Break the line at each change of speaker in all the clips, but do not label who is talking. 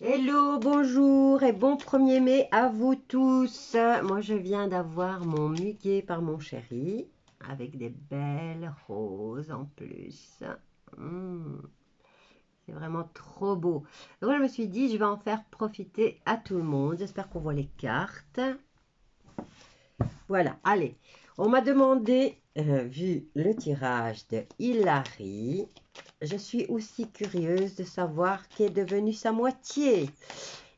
Hello, bonjour et bon 1er mai à vous tous. Moi, je viens d'avoir mon muguet par mon chéri avec des belles roses en plus. C'est vraiment trop beau. Donc, je me suis dit, je vais en faire profiter à tout le monde. J'espère qu'on voit les cartes. Voilà, allez. On m'a demandé, vu le tirage de Hilary, je suis aussi curieuse de savoir qu'est devenue sa moitié.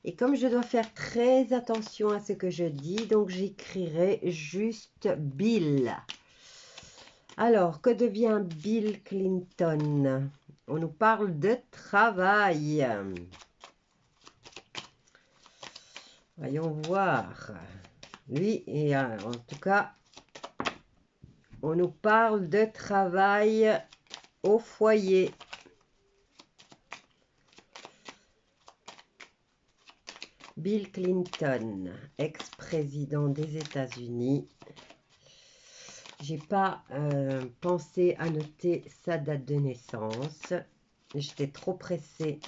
Et comme je dois faire très attention à ce que je dis, donc j'écrirai juste Bill. Alors, que devient Bill Clinton? On nous parle de travail. Voyons voir. Lui, et en tout cas, on nous parle de travail au foyer. Bill Clinton, ex-président des États-Unis. J'ai pas pensé à noter sa date de naissance. J'étais trop pressée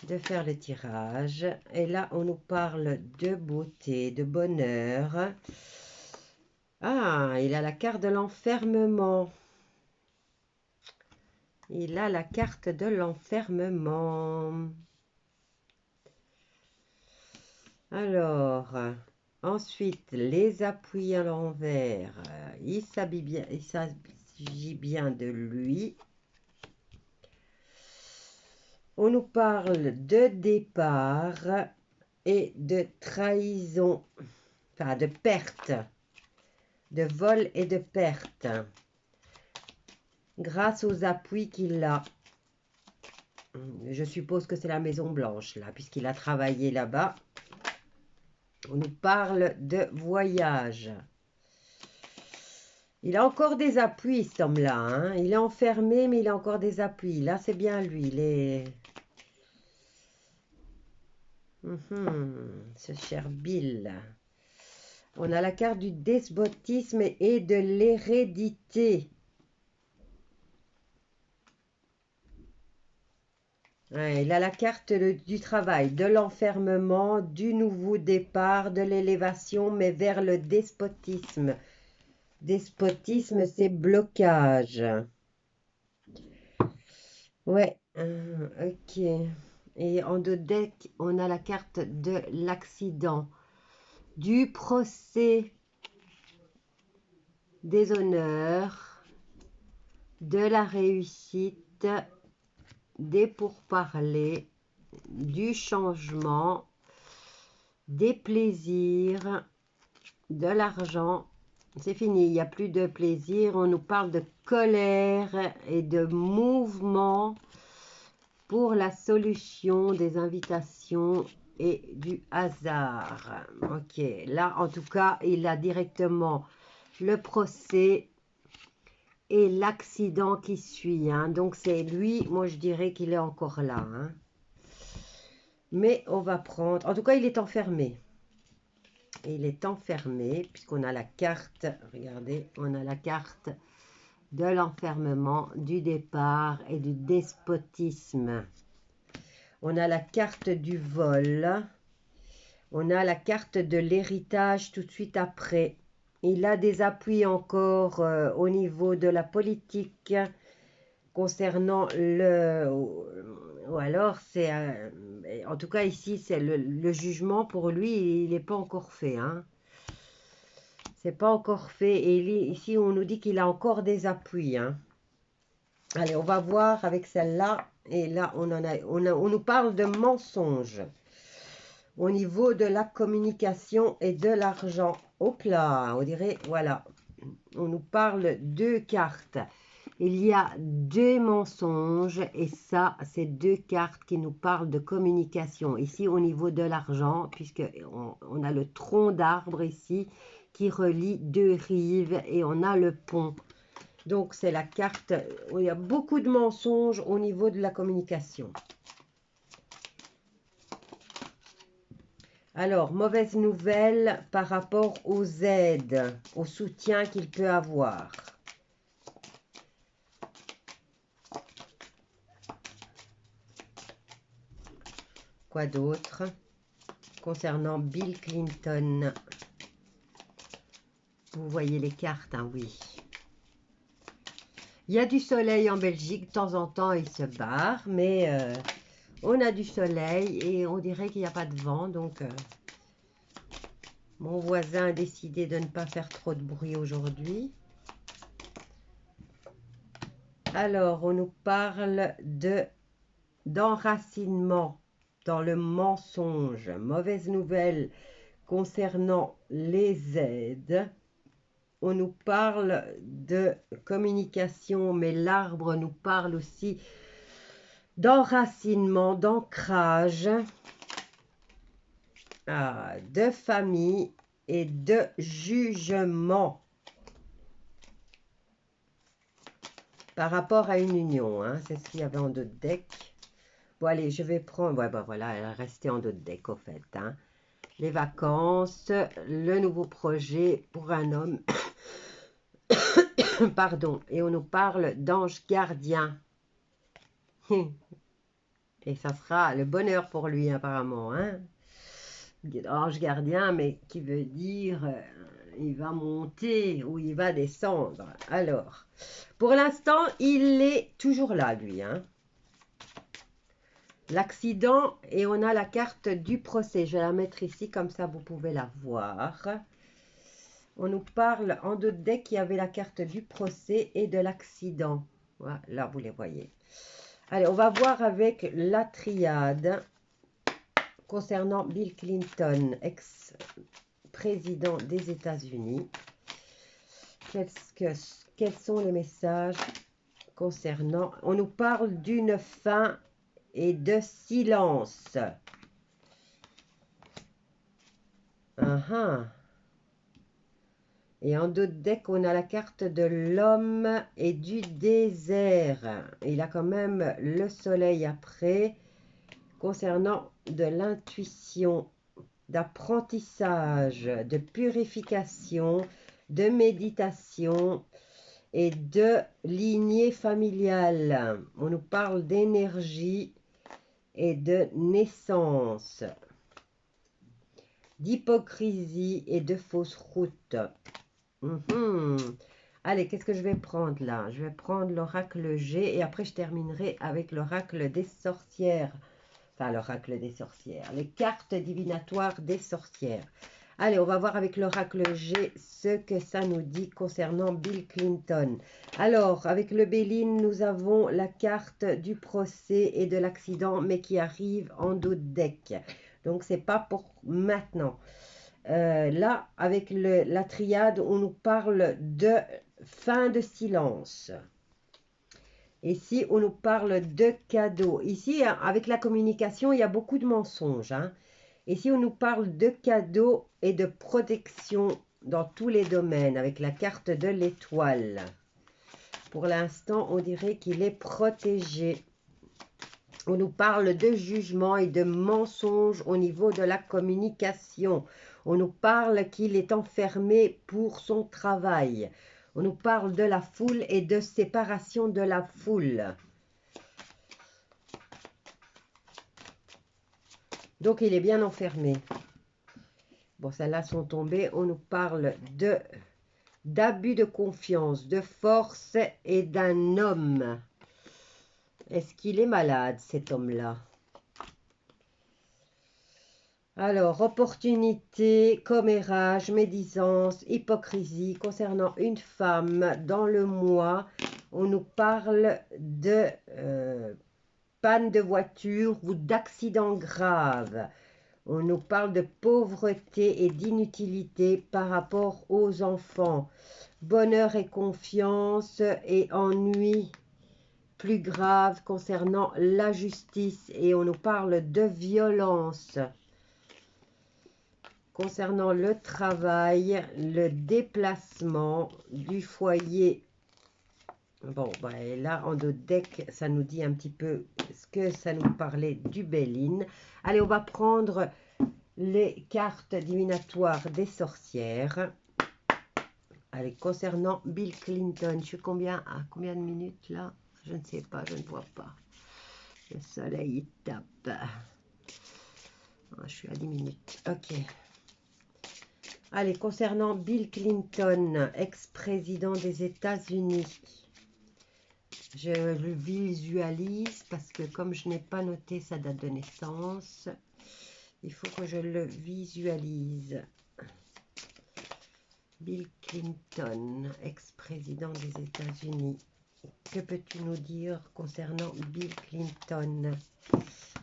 de faire le tirage. Et là, on nous parle de beauté, de bonheur. Ah, il a la carte de l'enfermement. Il a la carte de l'enfermement. Alors, ensuite, les appuis à l'envers. Il s'agit bien de lui. On nous parle de départ et de trahison, enfin de perte, de vol et de perte, grâce aux appuis qu'il a. Je suppose que c'est la Maison Blanche, là, puisqu'il a travaillé là-bas. On nous parle de voyage. Il a encore des appuis, cet homme-là. Hein. Il est enfermé, mais il a encore des appuis. Là, c'est bien lui. Il est... ce cher Bill. On a la carte du despotisme et de l'hérédité. Ouais, il a la carte du travail, de l'enfermement, du nouveau départ, de l'élévation, mais vers le despotisme. Despotisme, c'est blocage. Ouais, ok. Et en deux decks, on a la carte de l'accident, du procès, des honneurs, de la réussite, des pourparlers, du changement, des plaisirs, de l'argent. C'est fini, il n'y a plus de plaisir. On nous parle de colère et de mouvement pour la solution des invitations et du hasard. Ok, là en tout cas, il a directement le procès et l'accident qui suit. Hein. Donc c'est lui, moi je dirais qu'il est encore là. Hein. Mais on va prendre... En tout cas, il est enfermé. Il est enfermé puisqu'on a la carte, regardez, on a la carte de l'enfermement, du départ et du despotisme. On a la carte du vol. On a la carte de l'héritage tout de suite après. Il a des appuis encore au niveau de la politique concernant le... Ou alors, c'est... en tout cas, ici, c'est le jugement pour lui, il n'est pas encore fait. Hein. C'est pas encore fait. Et ici, on nous dit qu'il a encore des appuis. Hein. Allez, on va voir avec celle-là. Et là, on nous parle de mensonges au niveau de la communication et de l'argent. Hop là, on dirait, voilà. On nous parle de cartes. Il y a deux mensonges et ça, c'est deux cartes qui nous parlent de communication. Ici, au niveau de l'argent, puisqu'on a le tronc d'arbre ici qui relie deux rives et on a le pont. Donc, c'est la carte où il y a beaucoup de mensonges au niveau de la communication. Alors, mauvaise nouvelle par rapport aux aides, au soutien qu'il peut avoir. quoi d'autre concernant Bill Clinton? Vous voyez les cartes, hein, oui. Il y a du soleil en Belgique, de temps en temps il se barre, mais on a du soleil et on dirait qu'il n'y a pas de vent, donc mon voisin a décidé de ne pas faire trop de bruit aujourd'hui. Alors, on nous parle d'enracinement dans le mensonge. Mauvaise nouvelle concernant les aides. On nous parle de communication, mais l'arbre nous parle aussi d'enracinement, d'ancrage, de famille et de jugement par rapport à une union. Hein. C'est ce qu'il y avait en dos de deck. Bon, allez, je vais prendre... Ouais, ben voilà, elle est restée en dos de deck, au fait. Hein. Les vacances, le nouveau projet pour un homme. Pardon. Et on nous parle d'ange gardien. Et ça sera le bonheur pour lui, apparemment. Hein. Ange gardien, mais qui veut dire... il va monter ou il va descendre. Alors, pour l'instant, il est toujours là, lui. Hein. L'accident, et on a la carte du procès. Je vais la mettre ici, comme ça vous pouvez la voir. On nous parle en deux decks, il y avait la carte du procès et de l'accident. Voilà, là vous les voyez. Allez, on va voir avec la triade concernant Bill Clinton, ex-président des États-Unis. Quels sont les messages concernant... On nous parle d'une fin et de silence. Et en d'autres decks, on a la carte de l'homme et du désert. Il a quand même le soleil après. Concernant de l'intuition, d'apprentissage, de purification, de méditation et de lignée familiale. On nous parle d'énergie et de naissance, d'hypocrisie et de fausse route. Allez, qu'est-ce que je vais prendre là? Je vais prendre l'oracle G et après je terminerai avec l'oracle des sorcières. Enfin, l'oracle des sorcières. Les cartes divinatoires des sorcières. Allez, on va voir avec l'oracle G ce que ça nous dit concernant Bill Clinton. Alors, avec le Béline, nous avons la carte du procès et de l'accident, mais qui arrive en dos de deck. Donc, c'est pas pour maintenant. Là, avec la triade, on nous parle de fin de silence. Ici, on nous parle de cadeaux. Ici, avec la communication, il y a beaucoup de mensonges. Hein. Ici, on nous parle de cadeaux et de protection dans tous les domaines, avec la carte de l'étoile. Pour l'instant, on dirait qu'il est protégé. On nous parle de jugement et de mensonges au niveau de la communication. On nous parle qu'il est enfermé pour son travail. On nous parle de la foule et de séparation de la foule. Donc, il est bien enfermé. Bon, celles-là sont tombées. On nous parle d'abus de confiance, de force et d'un homme. Est-ce qu'il est malade, cet homme-là? Alors, opportunité, commérage, médisance, hypocrisie concernant une femme dans le mois. On nous parle de panne de voiture ou d'accident grave. On nous parle de pauvreté et d'inutilité par rapport aux enfants. Bonheur et confiance et ennui plus grave concernant la justice. Et on nous parle de violence. Concernant le travail, le déplacement du foyer. Bon, ben là, en dos de deck, ça nous dit un petit peu ce que ça nous parlait du Béline. Allez, on va prendre les cartes divinatoires des sorcières. Allez, concernant Bill Clinton, je suis à combien de minutes là? Je ne sais pas, je ne vois pas. Le soleil tape. je suis à 10 minutes. Ok. Allez, concernant Bill Clinton, ex-président des États-Unis. Je le visualise parce que comme je n'ai pas noté sa date de naissance, il faut que je le visualise. Bill Clinton, ex-président des États-Unis. Que peux-tu nous dire concernant Bill Clinton?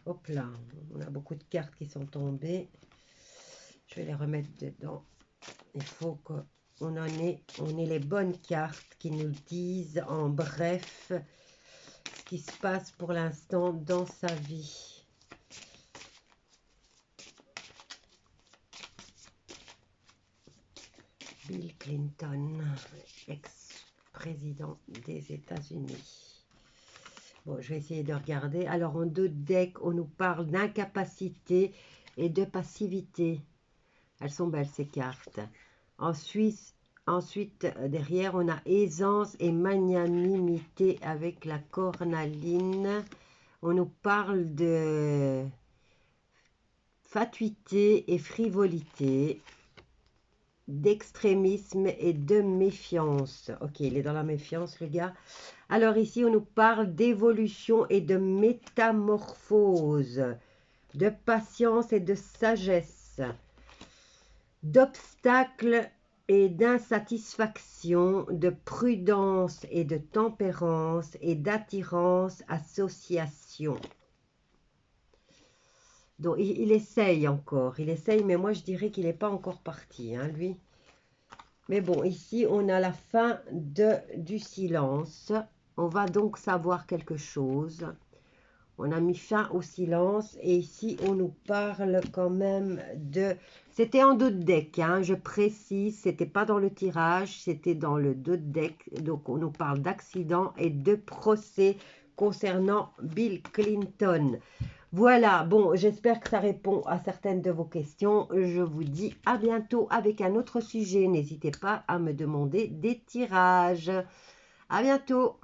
Hop là, on a beaucoup de cartes qui sont tombées. Je vais les remettre dedans. Il faut qu'on ait les bonnes cartes qui nous disent en bref ce qui se passe pour l'instant dans sa vie. Bill Clinton, ex-président des États-Unis. Bon, je vais essayer de regarder. Alors, en 2 decks, on nous parle d'incapacité et de passivité. Elles sont belles, ces cartes. Ensuite, derrière, on a aisance et magnanimité avec la cornaline. On nous parle de fatuité et frivolité, d'extrémisme et de méfiance. Ok, il est dans la méfiance, le gars. Alors ici, on nous parle d'évolution et de métamorphose, de patience et de sagesse, d'obstacles et d'insatisfaction, de prudence et de tempérance et d'attirance, association. Donc, il essaye encore. Il essaye, mais moi, je dirais qu'il n'est pas encore parti, hein, lui. Mais bon, ici, on a la fin du silence. On va donc savoir quelque chose. On a mis fin au silence. Et ici, on nous parle quand même de... C'était en 2 decks, hein, je précise. C'était pas dans le tirage, c'était dans le 2 decks. Donc, on nous parle d'accident et de procès concernant Bill Clinton. Voilà, bon, j'espère que ça répond à certaines de vos questions. Je vous dis à bientôt avec un autre sujet. N'hésitez pas à me demander des tirages. À bientôt.